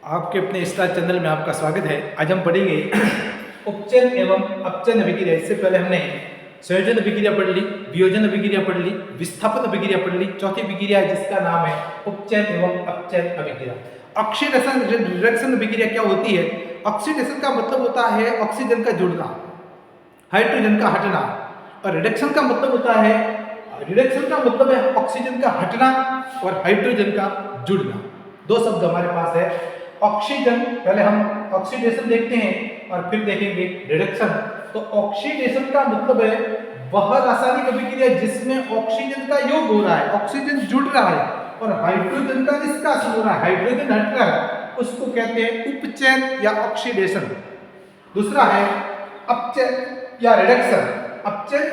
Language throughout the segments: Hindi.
आपके अपने स्टार चैनल में आपका स्वागत है। आज हम पढ़ेंगे उपचयन एवं अपचयन अभिक्रिया। इससे पहले हमने संयोजन अभिक्रिया पढ़ ली, वियोजन अभिक्रिया पढ़ ली, विस्थापन अभिक्रिया पढ़ ली। चौथी अभिक्रिया है जिसका नाम है उपचयन एवं अपचयन अभिक्रिया। ऑक्सीडेशन रिडक्शन अभिक्रिया क्या होती है? ऑक्सीडेशन का मतलब होता है ऑक्सीजन का जुड़ना, हाइड्रोजन का हटना, और रिडक्शन का मतलब होता है ऑक्सीजन का हटना और हाइड्रोजन का जुड़ना। दो शब्द हमारे पास है। ऑक्सीजन, पहले हम ऑक्सीडेशन देखते हैं और फिर देखेंगे रिडक्शन। तो ऑक्सीडेशन का मतलब है वह रासायनिक अभिक्रिया जिसमें ऑक्सीजन का योग हो रहा है, ऑक्सीजन जुड़ रहा है और हाइड्रोजन का निष्कासन हो रहा है, हाइड्रोजन हट रहा है, उसको कहते हैं उपचयन या ऑक्सीडेशन। दूसरा है अपचयन या रिडक्शन। अपचयन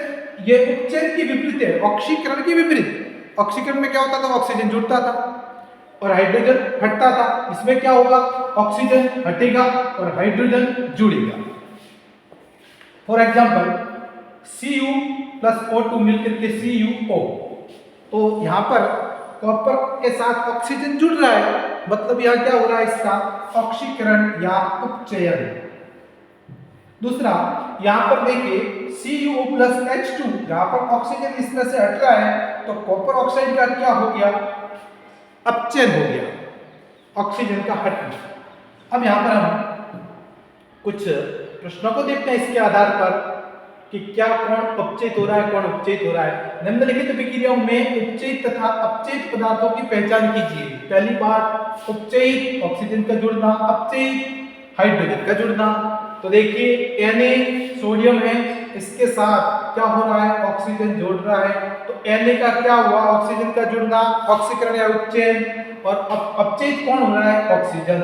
ये उपचयन की विपरीत है, ऑक्सीकरण की विपरीत। ऑक्सीकरण में क्या होता था? ऑक्सीजन जुड़ता था और हाइड्रोजन हटता था। इसमें क्या होगा? ऑक्सीजन हटेगा और हाइड्रोजन जुड़ेगा। For example Cu plus O2 मिलकर के CuO। तो यहां पर कॉपर के साथ ऑक्सीजन जुड़ रहा है, मतलब यहां क्या हो रहा है? इसका ऑक्सीकरण या उपचयन। दूसरा यहां पर देखिए CuO प्लस H2, यहां पर ऑक्सीजन इस तरह से हट रहा है तो कॉपर ऑक्साइड का क्या हो गया? अपचयन हो गया, ऑक्सीजन का हटना। अब यहां पर हम कुछ प्रश्नों को देखते हैं इसके आधार पर कि क्या कौन अपचयित हो रहा है, कौन उपचयित हो रहा है। निम्नलिखित अभिक्रियाओं में उपचयित तथा अपचयित पदार्थों की पहचान कीजिए। पहली बात, उपचयित ऑक्सीजन का जुड़ना, अपचयित हाइड्रोजन का जुड़ना। तो देखिए Na सोडियम है, इसके साथ क्या हो रहा है? ऑक्सीजन जोड़ रहा है, तो Na का क्या हुआ? ऑक्सीजन का जुड़ना, ऑक्सीकरण या उपचयन। और अपचयित कौन हो रहा है? ऑक्सीजन।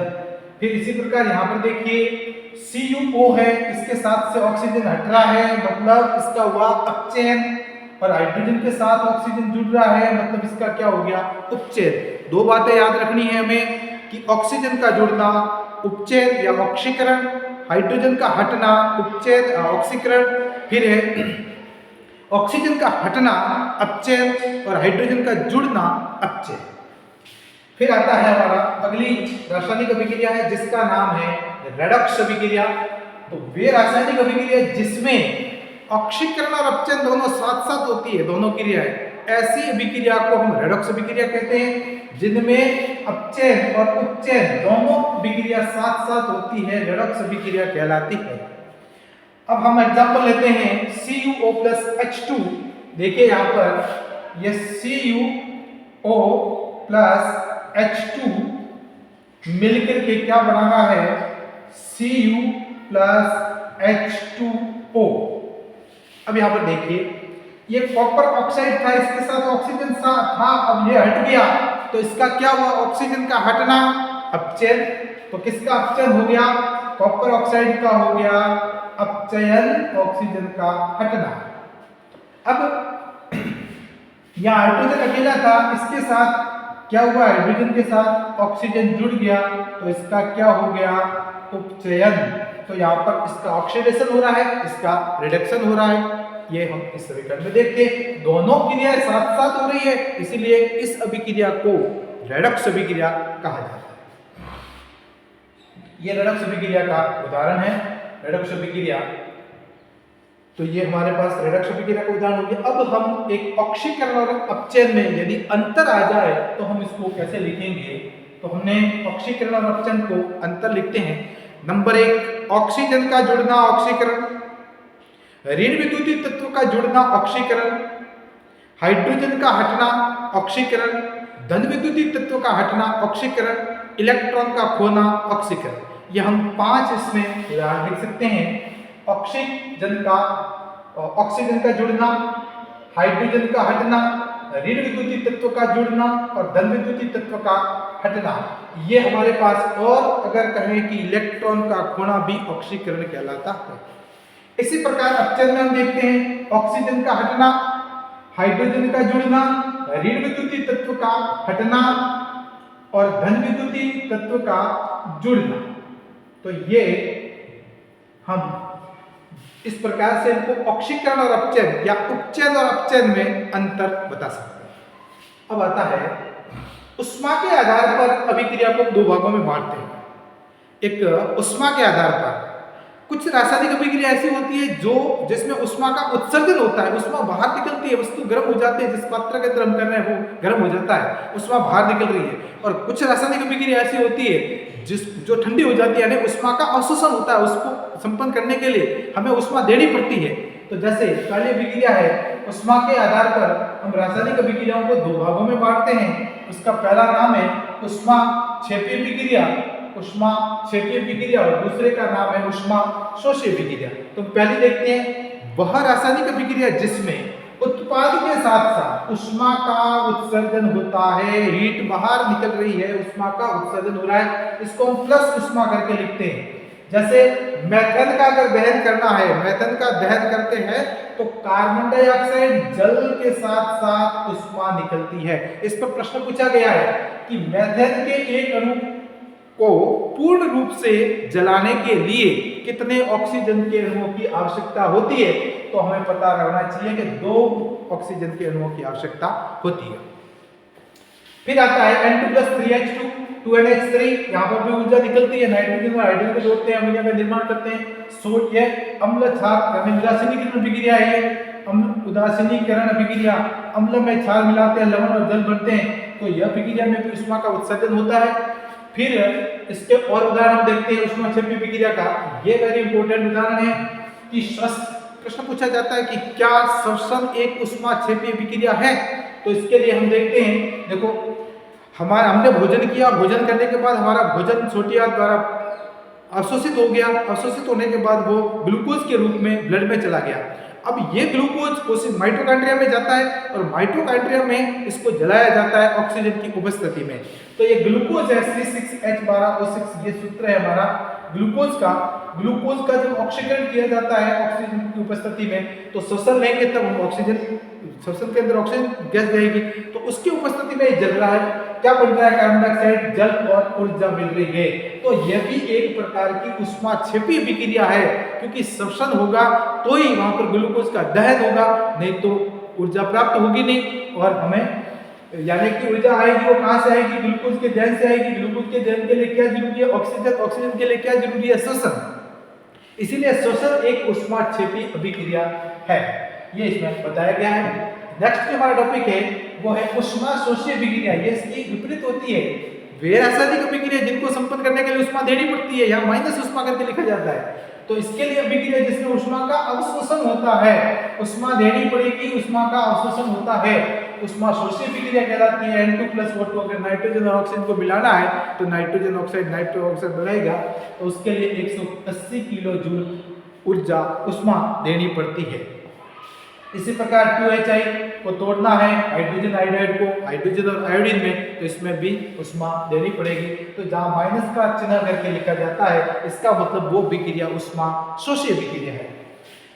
फिर इसी प्रकार यहाँ पर देखिए CuO है, इसके साथ से ऑक्सीजन हट रहा है, मतलब इसका हुआ अपचयन। और हाइड्रोजन के साथ ऑक्सीजन जुड़ रहा है, मतलब इसका क्या हो गया? उपचयन। दो बातें याद रखनी है हमें कि ऑक्सीजन का जुड़ना उपचयन या ऑक्सीकरण, हाइड्रोजन का हटना उपचयन ऑक्सीकरण, फिर है ऑक्सीजन का हटना अपचयन और हाइड्रोजन का जुड़ना अपचयन। फिर आता है हमारा अगली रासायनिक अभिक्रिया है जिसका नाम है रेडॉक्स अभिक्रिया। तो वे रासायनिक अभिक्रिया जिसमें ऑक्सीकरण और अपचयन दोनों साथ साथ होती है, दोनों क्रियाएं, ऐसी अभिक्रिया को हम रेडॉक्स अभिक्रिया कहते हैं। जिनमें अपचयन और उपचयन दोनों अभिक्रिया साथ साथ होती है, रेडॉक्स अभिक्रिया कहलाती है। अब हम एग्जांपल लेते हैं CuO प्लस H2। देखिए यहाँ पर ये CuO प्लस H2 मिलकर के क्या बना रहा है? Cu plus H2O। अब यहाँ पर देखिए ये कॉपर ऑक्साइड था, इसके साथ ऑक्सीजन था, अब ये हट गया तो इसका क्या हुआ? ऑक्सीजन का हटना, अपचयन। तो किसका अपचयन हो गया? कॉपर ऑक्साइड का हो गया अपचयन, ऑक्सीजन का हटना। अब यहाँ हाइड्रोजन अकेला था, इसके साथ क्या हुआ? हाइड्रोजन के साथ ऑक्सीजन जुड़ गया तो इसका क्या हो गया? उपचयन। तो यहाँ पर इसका ऑक्सीडेशन हो रहा है, इसका रिडक्शन हो रहा है। ये हम इस समीकरण में देखते हैं, दोनों क्रियाएं साथ साथ हो रही है, इसीलिए इस अभिक्रिया को रेडॉक्स अभिक्रिया कहा जाता है। ये रेडॉक्स अभिक्रिया का उदाहरण है, रेडॉक्स अभिक्रिया। तो ये हमारे पास रेडॉक्स अभिक्रिया का उदाहरण हो गया। अब हम एक ऑक्सीकरण और अपचयन में यदि अंतर आ जाए तो हम इसको कैसे लिखेंगे? तो हमने ऑक्सीकरण और अपचयन को अंतर लिखते हैं। नंबर 1, ऑक्सीजन का जुड़ना ऑक्सीकरण, ऋण विद्युतीय तत्व का जुड़ना ऑक्सीकरण, हाइड्रोजन का हटना ऑक्सीकरण, धन विद्युतीय तत्व का हटना ऑक्सीकरण, इलेक्ट्रॉन का खोना ऑक्सीकरण। ये हम 5 इसमें उदाहरण लिख सकते हैं। ऑक्सीजन का जुड़ना, हाइड्रोजन का हटना, ऋण विद्युतीय तत्व का जुड़ना और धन विद्युतीय तत्व का हटना, ये हमारे पास। और अगर कहें कि इलेक्ट्रॉन का खोना भी ऑक्सीकरण कहलाता है। इसी प्रकार अपचयन में हम देखते हैं ऑक्सीजन का हटना, हाइड्रोजन का जुड़ना, ऋण विद्युतीय तत्व का हटना और धन विद्युतीय तत्व का जुड़ना। तो ये हम इस प्रकार से इनको ऑक्सीकरण और अपचयन या उपचयन और अपचयन में अंतर बता सकते हैं। अब आता है उष्मा के आधार पर अभिक्रिया को दो भागों में बांटते हैं। एक उष्मा के आधार पर कुछ रासायनिक अभिक्रिया ऐसी होती है जो जिसमें उष्मा का उत्सर्जन होता है, उष्मा बाहर निकलती है, वस्तु गर्म हो जाती है, जिस मात्रा के अंदर हम कर रहे हैं वो गर्म हो जाता है, उष्मा बाहर निकल रही है। और कुछ रासायनिक अभिक्रिया ऐसी होती है जो ठंडी हो जाती है, यानी उष्मा का अवशोषण होता है, उसको संपन्न करने के लिए हमें उष्मा देनी पड़ती है। तो जैसे पहली अभिक्रिया है, उष्मा के आधार पर हम रासायनिक अभिक्रियाओं को दो भागों में बांटते हैं। उसका पहला नाम है उष्मा क्षेपीय अभिक्रिया, उष्मा क्षेपीय अभिक्रिया, और दूसरे का नाम है उष्मा शोषी अभिक्रिया। तो पहले देखते हैं वह रासायनिक अभिक्रिया जिसमें उत्पाद के साथ साथ उष्मा का उत्सर्जन होता है, हीट बाहर निकल रही है, उष्मा का उत्सर्जन हो रहा है, इसको हम प्लस उष्मा करके लिखते हैं। जैसे मेथन का अगर दहन करना है, मेथन का दहन करते हैं तो कार्बन डाइऑक्साइड जल के साथ साथ उष्मा निकलती है। इस पर प्रश्न पूछा गया है कि मेथन के एक अणु को पूर्ण रूप से जलाने के लिए कितने ऑक्सीजन के अणुओं की आवश्यकता होती है, तो हमें पता रहना चाहिए कि 2 ऑक्सीजन के अणुओं की आवश्यकता होती है। फिर आता है N2+3H2 2NH3, यहाँ पर भी ऊर्जा निकलती है, नाइट्रोजन और हाइड्रोजन को जोड़ते हैं, अमोनिया का निर्माण करते हैं। सोडिय अम्ल क्षार यानी उदासीनीकरण अभिक्रिया है, अम्ल उदासीनीकरण अभिक्रिया, अम्ल में क्षार मिलाते हैं, लवण और जल बनते हैं, तो यह अभिक्रिया में भी उष्मा का उत्सर्जन होता है। फिर इसके और उदाहरण हम देखते हैं उष्मा क्षेपीय अभिक्रिया का। ये वेरी इंपॉर्टेंट उदाहरण है कि प्रश्न पूछा जाता है कि क्या श्वसन एक उष्मा क्षेपीय अभिक्रिया है, तो इसके लिए हम देखते हैं, देखो हमने भोजन किया, भोजन करने के बाद हमारा भोजन छोटी आंत द्वारा अवशोषित हो गया, अवशोषित होने के बाद वो ग्लूकोज के रूप में ब्लड में चला गया। अब ये ग्लूकोज कोशिश माइटोकॉन्ड्रिया में जाता है और माइटोकॉन्ड्रिया में इसको जलाया जाता है ऑक्सीजन की उपस्थिति में। तो ये ग्लूकोज है C6H12O6, ये सूत्र है हमारा ग्लूकोज का। ग्लूकोज का जब ऑक्सीकरण किया जाता है ऑक्सीजन की उपस्थिति में, तो श्वसन लेंगे तब हम ऑक्सीजन, श्वसन के अंदर ऑक्सीजन गैस जाएगी, तो उसकी उपस्थिति में जल रहा है, क्या बन रहा है, कार्बन डाइऑक्साइड, जल और ऊर्जा मिल रही है। तो यह भी एक प्रकार की उष्मा क्षेपीय अभिक्रिया है, क्योंकि श्वसन होगा तो ही वहां पर ग्लूकोज का दहन होगा, नहीं तो ऊर्जा प्राप्त होगी नहीं। और हमें यानी कि ऊर्जा आएगी वो कहां से आएगी, ग्लूकोज के दहन से आएगी। ग्लूकोज के दहन के लिए क्या जरूरी है, ऑक्सीजन, ऑक्सीजन के लिए क्या जरूरी है, श्वसन। इसीलिए श्वसन एक उष्मा क्षेपीय अभिक्रिया है, ये इसमें बताया गया है। नेक्स्ट जो हमारा टॉपिक है वो है उष्मा शोषी अभिक्रिया। ये इसकी विपरीत होती है। वे रासायनिक अभिक्रिया जिनको संपन्न करने के लिए उष्मा देनी पड़ती है, यहाँ माइनस उष्मा करके लिखा जाता है। तो इसके लिए अभिक्रिया जिसमें उष्मा का अवशोषण होता है, उष्मा देनी पड़ेगी, उष्मा का अवशोषण होता है, उष्मा शोषी अभिक्रिया कहलाती है। N2+O2, अगर नाइट्रोजन और ऑक्सीजन को मिलाना है तो नाइट्रोजन ऑक्साइड नाइट्रो ऑक्साइड बनाएगा, तो उसके लिए 180 किलो जूल ऊर्जा उष्मा देनी पड़ती है। इसी प्रकार 2HI को तोड़ना है हाइड्रोजन आयोडाइड को हाइड्रोजन और आयोडीन में, तो इसमें भी उष्मा देनी पड़ेगी। तो जहां माइनस का चिन्ह करके लिखा जाता है, इसका मतलब वो अभिक्रिया उष्मा शोषी अभिक्रिया है।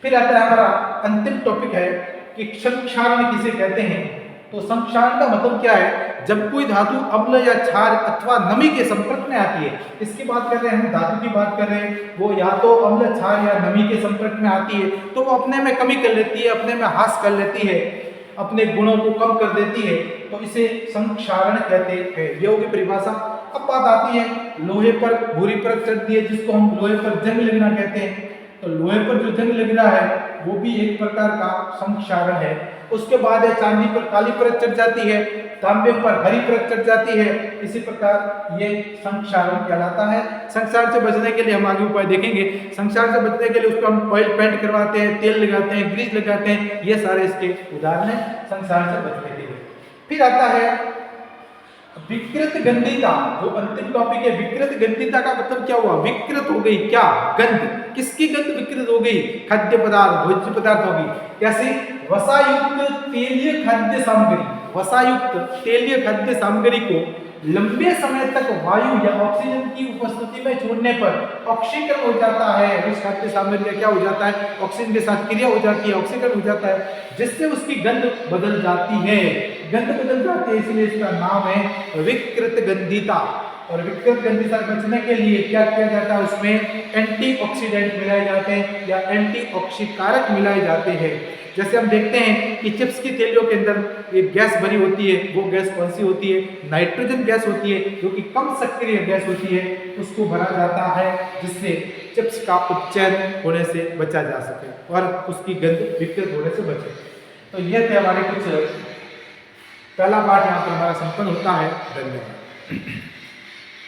फिर आता है हमारा अंतिम टॉपिक है कि संक्षारण किसे कहते हैं। तो संक्षारण का मतलब क्या है, जब कोई धातु अम्ल या क्षार अथवा नमी के संपर्क में आती है, इसकी बात कर रहे हैं हम, धातु की बात कर रहे हैं, वो या तो अम्ल, क्षार या नमी के संपर्क में आती है तो वो अपने में कमी कर लेती है, अपने में ह्रास कर लेती है, अपने गुणों को कम कर देती है, तो इसे संक्षारण कहते हैं। ये होगी परिभाषा। अब बात आती है लोहे पर भूरी परत चढ़ती है, जिसको हम लोहे पर जंग लगना कहते हैं। तो लोहे पर जो जंग लग रहा है वो भी एक प्रकार का संक्षारण है। उसके बाद है चांदी पर काली परत चढ़ जाती है, तांबे पर हरी परत चढ़ जाती है, इसी प्रकार ये संक्षारण कहलाता है। संक्षारण से बचने के लिए हम आगे उपाय देखेंगे। संक्षारण से बचने के लिए उसको हम ऑयल पेंट करवाते हैं, तेल लगाते हैं, ग्रीस लगाते हैं, ये सारे इसके उदाहरण हैं संक्षारण से बचने के लिए। फिर आता है विकृत गंधिता, जो अंतिम टॉपिक है। विकृत गंधिता का मतलब क्या हुआ, विकृत हो गई, क्या गंध, किसकी गंध विकृत हो गई, खाद्य पदार्थ, भोज्य पदार्थ होगी। कैसे, वसायुक्त तेलीय खाद्य सामग्री, वसायुक्त तेलीय खाद्य सामग्री को लंबे समय तक वायु या ऑक्सीजन की उपस्थिति में छोड़ने पर ऑक्सीकरण हो जाता है। उस खाद्य सामग्री का क्या हो जाता है, ऑक्सीजन के साथ क्रिया हो जाती है, ऑक्सीकरण हो जाता है, जिससे उसकी गंध बदल जाती है, गंध बदल जाती है, इसलिए इसका नाम है विकृत गंधिता। और विकृत गंध से बचने के लिए क्या किया जाता है, उसमें एंटीऑक्सीडेंट मिलाए जाते हैं या एंटीऑक्सीकारक मिलाए जाते हैं। जैसे हम देखते हैं कि चिप्स की थैलियों के अंदर एक गैस भरी होती है, वो गैस कौन सी होती है, नाइट्रोजन गैस होती है, जो कि कम सक्रिय गैस होती है, उसको भरा जाता है जिससे चिप्स का उपचयन होने से बचा जा सके और उसकी गंध विकृत होने से बचे। तो ये थे हमारे कुछ, पहला पार्ट यहाँ पर हमारा संपन्न होता है। धन्यवाद।